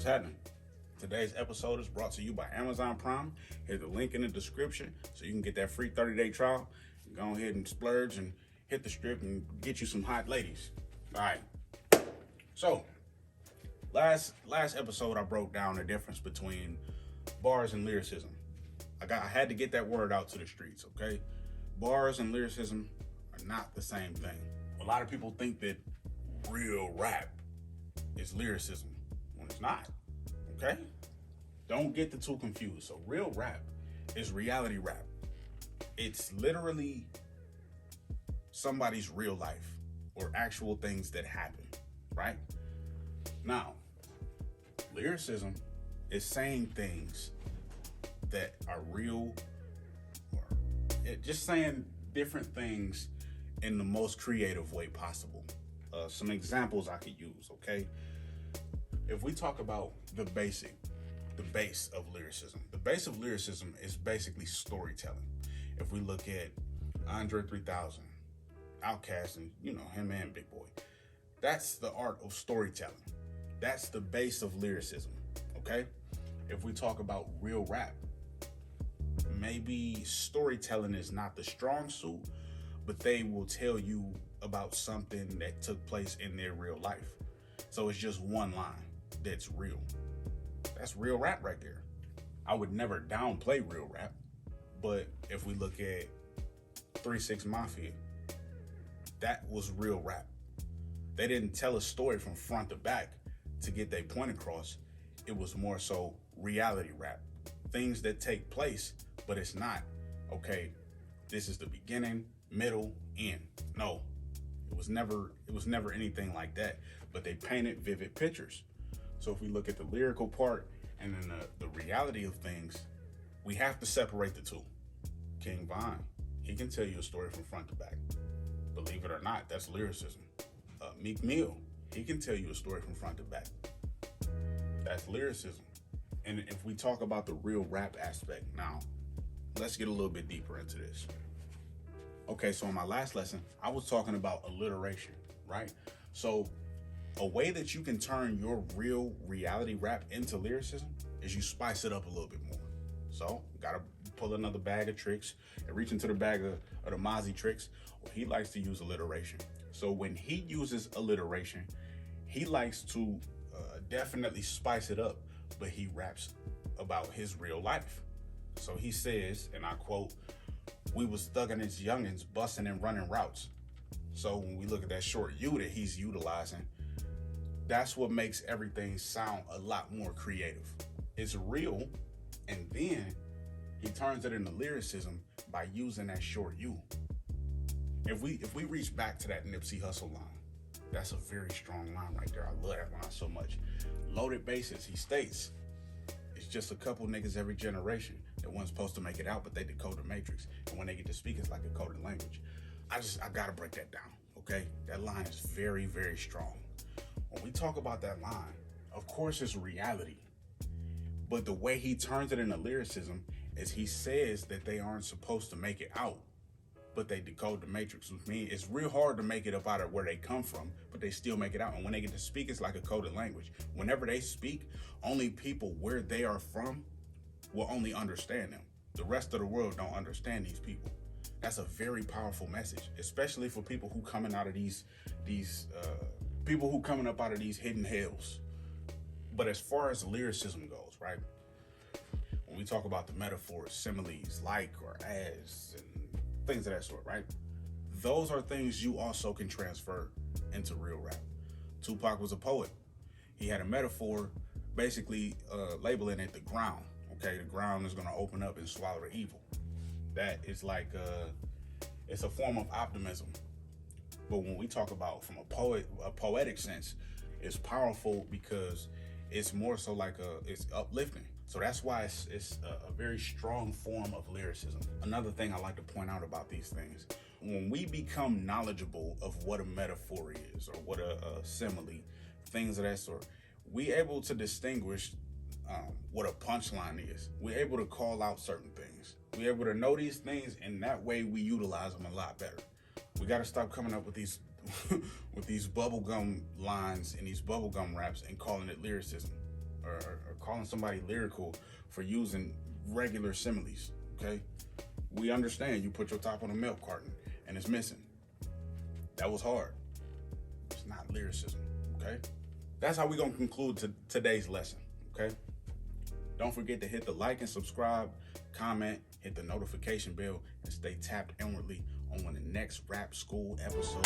What's happening? Today's episode is brought to you by Amazon Prime. Hit the link in the description so you can get that free 30-day trial. Go ahead and splurge and hit the strip and get you some hot ladies. All right. So, last episode I broke down the difference between bars and lyricism. I had to get that word out to the streets, okay? Bars and lyricism are not the same thing. A lot of people think that real rap is lyricism when it's not, okay? Don't get the two confused. So real rap is reality rap. It's literally somebody's real life or actual things that happen, right? Now, lyricism is saying things that are real, or just saying different things in the most creative way possible. Some examples I could use, okay? If we talk about the base of lyricism, the base of lyricism is basically storytelling. If we look at Andre 3000, Outkast, and him and Big Boy, that's the art of storytelling. That's the base of lyricism, okay? If we talk about real rap, maybe storytelling is not the strong suit, but they will tell you about something that took place in their real life. So it's just one line that's real. That's real rap right there. I would never downplay real rap, but if we look at 3 6 Mafia, that was real rap. They didn't tell a story from front to back to get their point across. It was more so reality rap. Things that take place, but it's not, okay, this is the beginning, middle, end. No, it was never anything like that, but they painted vivid pictures. So if we look at the lyrical part and then the reality of things, we have to separate the two. King Von, he can tell you a story from front to back. Believe it or not, that's lyricism. Meek Mill, he can tell you a story from front to back. That's lyricism. And if we talk about the real rap aspect now, let's get a little bit deeper into this. Okay, so in my last lesson, I was talking about alliteration, right? So a way that you can turn your real reality rap into lyricism is you spice it up a little bit more. So gotta pull another bag of tricks and reach into the bag of the Mozzie tricks. Well, he likes to use alliteration. So when he uses alliteration, he likes to definitely spice it up, but he raps about his real life. So he says, and I quote, "We was thugging as youngins, busting and running routes." So when we look at that short U that he's utilizing, that's what makes everything sound a lot more creative. It's real, and then he turns it into lyricism by using that short U. If we reach back to that Nipsey Hussle line, that's a very strong line right there. I love that line so much. Loaded bases, he states, it's just a couple niggas every generation that wasn't supposed to make it out, but they decode the matrix. And when they get to speak, it's like a coded language. I gotta break that down, okay? That line is very, very strong. When we talk about that line, of course it's reality. But the way he turns it into lyricism is he says that they aren't supposed to make it out, but they decode the matrix. With me, it's real hard to make it up out of where they come from, but they still make it out. And when they get to speak, it's like a coded language. Whenever they speak, only people where they are from will only understand them. The rest of the world don't understand these people. That's a very powerful message, especially for people who coming out of these people who coming up out of these hidden hells. But as far as lyricism goes, right? When we talk about the metaphors, similes, like or as, and things of that sort, right? Those are things you also can transfer into real rap. Tupac was a poet. He had a metaphor, basically labeling it the ground. Okay, the ground is gonna open up and swallow the evil. That is like it's a form of optimism. But when we talk about from a poetic sense, it's powerful because it's more so like it's uplifting. So that's why it's a very strong form of lyricism. Another thing I like to point out about these things, when we become knowledgeable of what a metaphor is or what a simile, things of that sort, we're able to distinguish what a punchline is. We're able to call out certain things. We're able to know these things, and that way we utilize them a lot better. We got to stop coming up with these with these bubblegum lines and these bubblegum raps and calling it lyricism. or calling somebody lyrical for using regular similes. Okay, we understand you put your top on a milk carton and it's missing. That was hard. It's not lyricism. Okay, that's how we're gonna conclude today's lesson. Okay, don't forget to hit the like and subscribe, comment, hit the notification bell, and stay tapped inwardly on when the next Rap School episode.